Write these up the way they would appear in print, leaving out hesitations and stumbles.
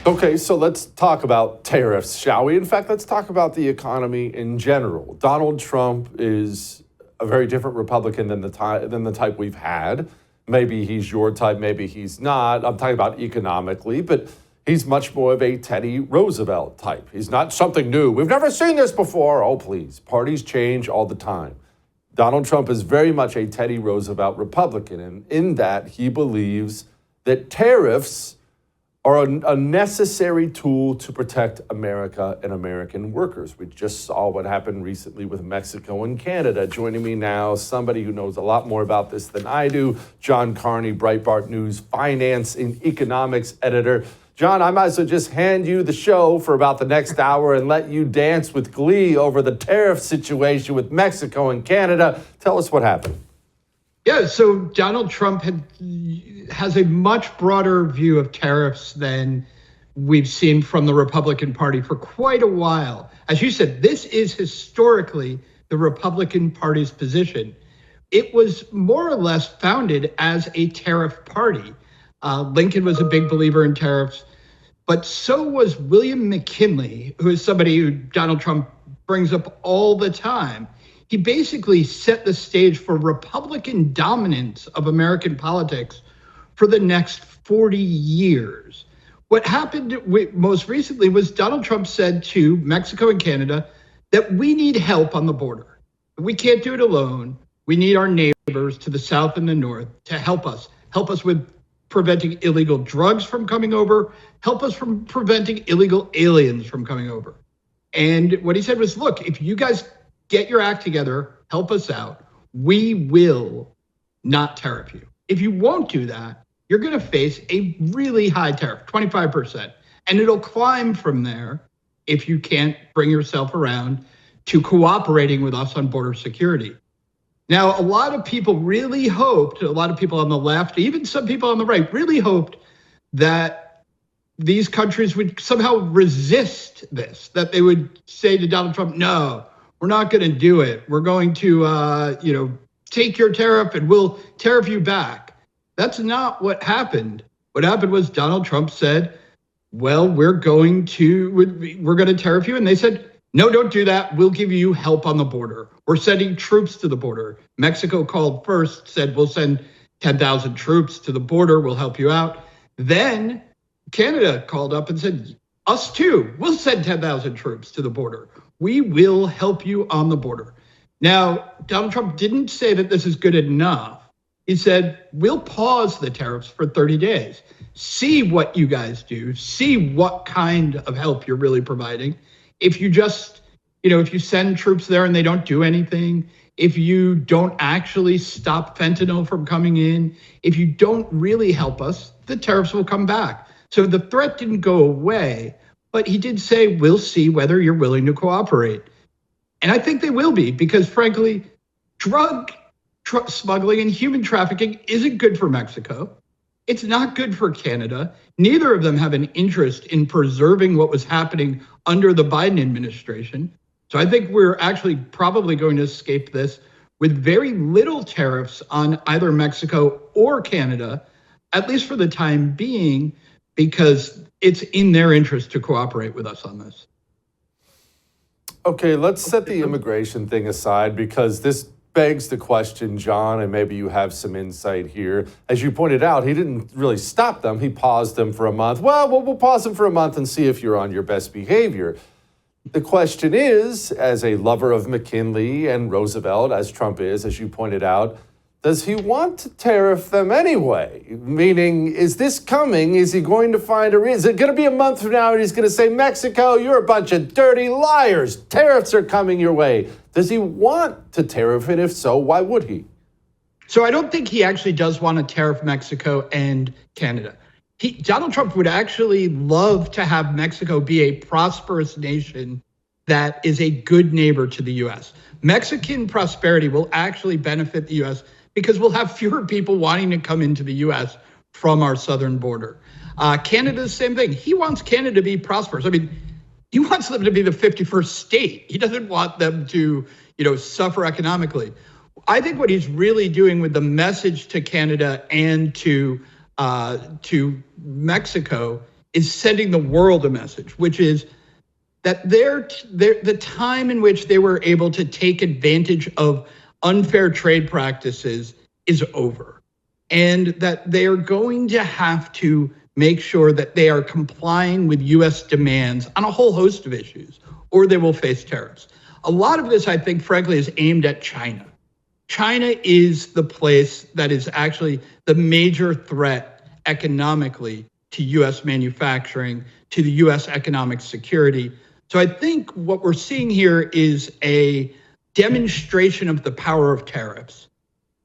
Okay, so let's talk about tariffs, shall we? In fact, let's talk about the economy in general. Donald Trump is a very different Republican than the type we've had. Maybe he's your type, maybe he's not. I'm talking about economically, but he's much more of a Teddy Roosevelt type. He's not something new. We've never seen this before. Oh, please. Parties change all the time. Donald Trump is very much a Teddy Roosevelt Republican, and in that he believes that tariffs are a necessary tool to protect America and American workers. We just saw what happened recently with Mexico and Canada. Joining me now, somebody who knows a lot more about this than I do, John Carney, Breitbart News finance and economics editor. John, I might as well just hand you the show for about the next hour and let you dance with glee over the tariff situation with Mexico and Canada. Tell us what happened. Yeah, so Donald Trump has a much broader view of tariffs than we've seen from the Republican Party for quite a while. As you said, this is historically the Republican Party's position. It was more or less founded as a tariff party. Lincoln was a big believer in tariffs, but so was William McKinley, who is somebody who Donald Trump brings up all the time. He basically set the stage for Republican dominance of American politics for the next 40 years. What happened most recently was Donald Trump said to Mexico and Canada that we need help on the border. We can't do it alone. We need our neighbors to the south and the north to help us with preventing illegal drugs from coming over, help us from preventing illegal aliens from coming over. And what he said was, look, if you guys get your act together, help us out, we will not tariff you. If you won't do that, you're going to face a really high tariff, 25%. And it'll climb from there if you can't bring yourself around to cooperating with us on border security. Now, a lot of people really hoped, a lot of people on the left, even some people on the right, really hoped that these countries would somehow resist this, that they would say to Donald Trump, no, we're not going to do it. We're going to, take your tariff and we'll tariff you back. That's not what happened. What happened was Donald Trump said, well, we're going to tariff you. And they said, no, don't do that. We'll give you help on the border. We're sending troops to the border. Mexico called first, said, we'll send 10,000 troops to the border. We'll help you out. Then Canada called up and said, us too. We'll send 10,000 troops to the border. We will help you on the border. Now, Donald Trump didn't say that this is good enough. He said, we'll pause the tariffs for 30 days. See what you guys do. See what kind of help you're really providing. If you just, if you send troops there and they don't do anything, if you don't actually stop fentanyl from coming in, if you don't really help us, the tariffs will come back. So the threat didn't go away, but he did say, we'll see whether you're willing to cooperate. And I think they will be, because frankly, drug smuggling and human trafficking isn't good for Mexico. It's not good for Canada. Neither of them have an interest in preserving what was happening under the Biden administration. So I think we're actually probably going to escape this with very little tariffs on either Mexico or Canada, at least for the time being, because it's in their interest to cooperate with us on this. Okay, let's set the immigration thing aside, because this begs the question, John, and maybe you have some insight here. As you pointed out, he didn't really stop them. He paused them for a month. Well, we'll pause them for a month and see if you're on your best behavior. The question is, as a lover of McKinley and Roosevelt, as Trump is, as you pointed out, does he want to tariff them anyway? Meaning, is this coming? Is he going to find a reason? Is it going to be a month from now and he's going to say, Mexico, you're a bunch of dirty liars. Tariffs are coming your way. Does he want to tariff it? If so, why would he? So I don't think he actually does want to tariff Mexico and Canada. Donald Trump would actually love to have Mexico be a prosperous nation that is a good neighbor to the U.S. Mexican prosperity will actually benefit the U.S. because we'll have fewer people wanting to come into the U.S. from our southern border. Canada, the same thing. He wants Canada to be prosperous. I mean, he wants them to be the 51st state. He doesn't want them to, suffer economically. I think what he's really doing with the message to Canada and to Mexico is sending the world a message, which is that the time in which they were able to take advantage of unfair trade practices is over, and that they are going to have to make sure that they are complying with U.S. demands on a whole host of issues, or they will face tariffs. A lot of this, I think, frankly, is aimed at China. China is the place that is actually the major threat economically to U.S. manufacturing, to the U.S. economic security. So I think what we're seeing here is a demonstration of the power of tariffs,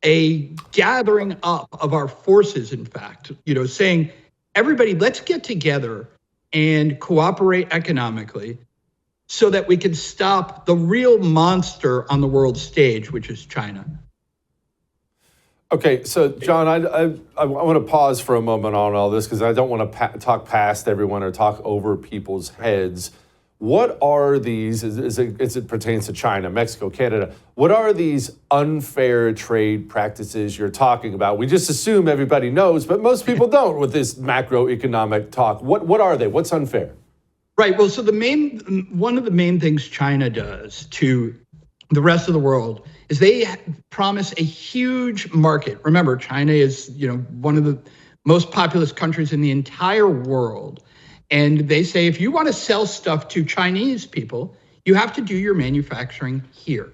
a gathering up of our forces, in fact, saying, everybody, let's get together and cooperate economically so that we can stop the real monster on the world stage, which is China. Okay, so John, I want to pause for a moment on all this because I don't want to talk past everyone or talk over people's heads. What are these, as it pertains to China, Mexico, Canada, what are these unfair trade practices you're talking about? We just assume everybody knows, but most people don't with this macroeconomic talk. What are they? What's unfair? Right. Well, so one of the main things China does to the rest of the world is they promise a huge market. Remember, China is, one of the most populous countries in the entire world. And they say, if you want to sell stuff to Chinese people, you have to do your manufacturing here.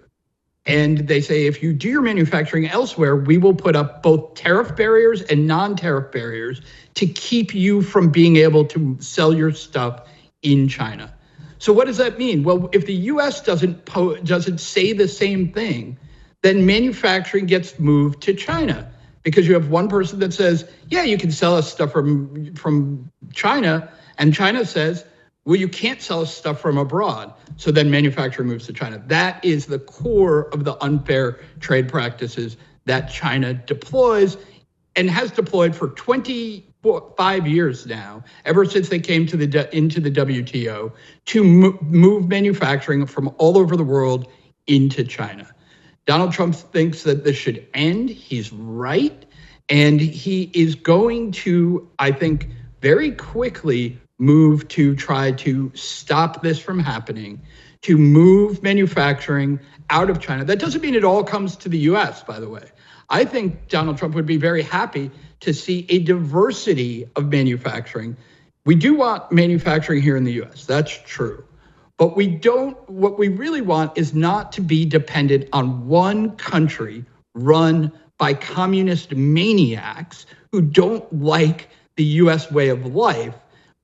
And they say, if you do your manufacturing elsewhere, we will put up both tariff barriers and non-tariff barriers to keep you from being able to sell your stuff in China. So what does that mean? Well, if the U.S. doesn't say the same thing, then manufacturing gets moved to China, because you have one person that says, yeah, you can sell us stuff from China, and China says, well, you can't sell us stuff from abroad. So then manufacturing moves to China. That is the core of the unfair trade practices that China deploys and has deployed for 25 years now, ever since they came into the WTO, to move manufacturing from all over the world into China. Donald Trump thinks that this should end. He's right. And he is going to, I think, very quickly move to try to stop this from happening, to move manufacturing out of China. That doesn't mean it all comes to the US, by the way. I think Donald Trump would be very happy to see a diversity of manufacturing. We do want manufacturing here in the US, that's true. But what we really want is not to be dependent on one country run by communist maniacs who don't like the US way of life.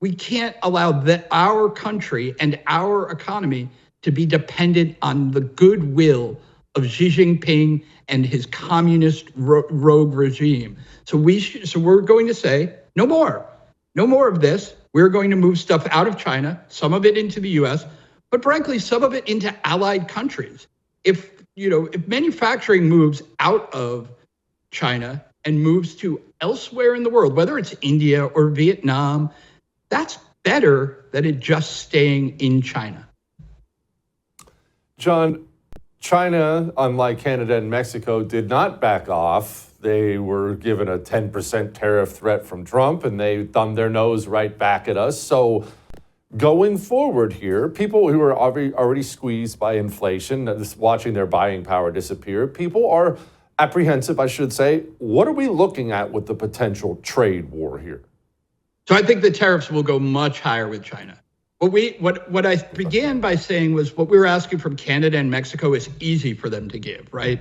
We can't allow our country and our economy to be dependent on the goodwill of Xi Jinping and his communist rogue regime. So we're going to say, no more of this. We're going to move stuff out of China, some of it into the US, but frankly, some of it into allied countries. If manufacturing moves out of China and moves to elsewhere in the world, whether it's India or Vietnam, that's better than it just staying in China. John, China, unlike Canada and Mexico, did not back off. They were given a 10% tariff threat from Trump, and they thumbed their nose right back at us. So going forward here, people who are already squeezed by inflation, just watching their buying power disappear, people are apprehensive, I should say. What are we looking at with the potential trade war here? So I think the tariffs will go much higher with China. What I began by saying was what we were asking from Canada and Mexico is easy for them to give, right?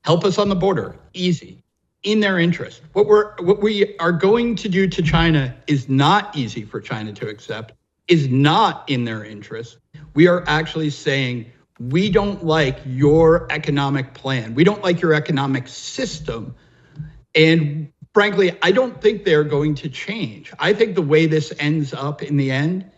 Help us on the border, easy, in their interest. What we are going to do to China is not easy for China to accept, is not in their interest. We are actually saying, we don't like your economic plan. We don't like your economic system. And frankly, I don't think they're going to change. I think the way this ends up in the end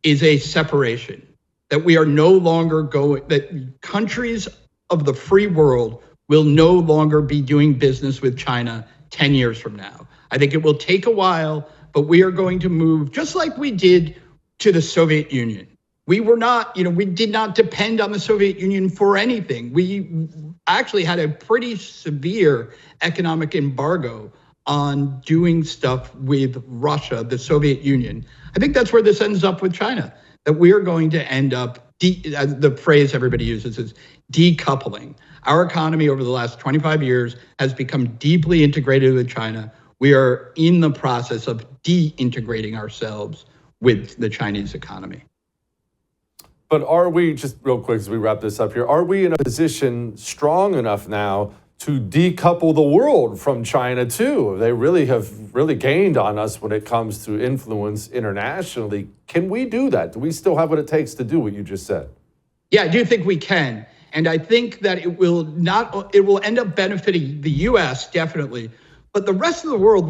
is a separation, that we are no longer that countries of the free world will no longer be doing business with China 10 years from now. I think it will take a while, but we are going to move just like we did to the Soviet Union. We did not depend on the Soviet Union for anything. We actually had a pretty severe economic embargo on doing stuff with Russia, the Soviet Union, I think that's where this ends up with China, that we are going to end up, the phrase everybody uses is decoupling. Our economy over the last 25 years has become deeply integrated with China. We are in the process of de-integrating ourselves with the Chinese economy. But are we, just real quick as we wrap this up here, are we in a position strong enough now to decouple the world from China too? They really have gained on us when it comes to influence internationally. Can we do that? Do we still have what it takes to do what you just said? Yeah, I do think we can. And I think that it will end up benefiting the US definitely, but the rest of the world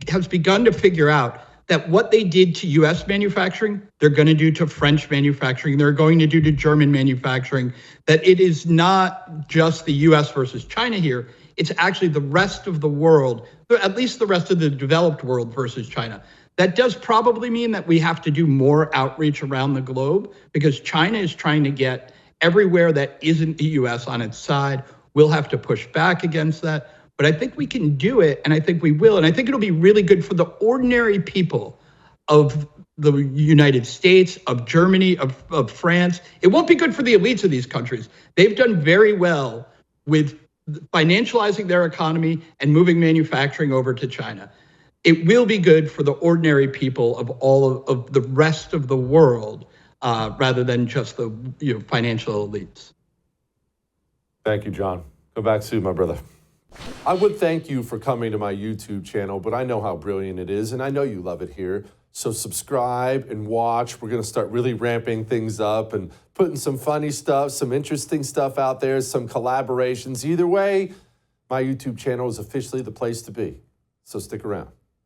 has begun to figure out that what they did to US manufacturing, they're going to do to French manufacturing, they're going to do to German manufacturing, that it is not just the US versus China here, it's actually the rest of the world, at least the rest of the developed world versus China. That does probably mean that we have to do more outreach around the globe because China is trying to get everywhere that isn't the US on its side. We'll have to push back against that. But I think we can do it, and I think we will. And I think it'll be really good for the ordinary people of the United States, of Germany, of France. It won't be good for the elites of these countries. They've done very well with financializing their economy and moving manufacturing over to China. It will be good for the ordinary people of all of the rest of the world, rather than just the financial elites. Thank you, John. Go back soon, my brother. I would thank you for coming to my YouTube channel, but I know how brilliant it is, and I know you love it here. So subscribe and watch. We're going to start really ramping things up and putting some funny stuff, some interesting stuff out there, some collaborations. Either way, my YouTube channel is officially the place to be. So stick around.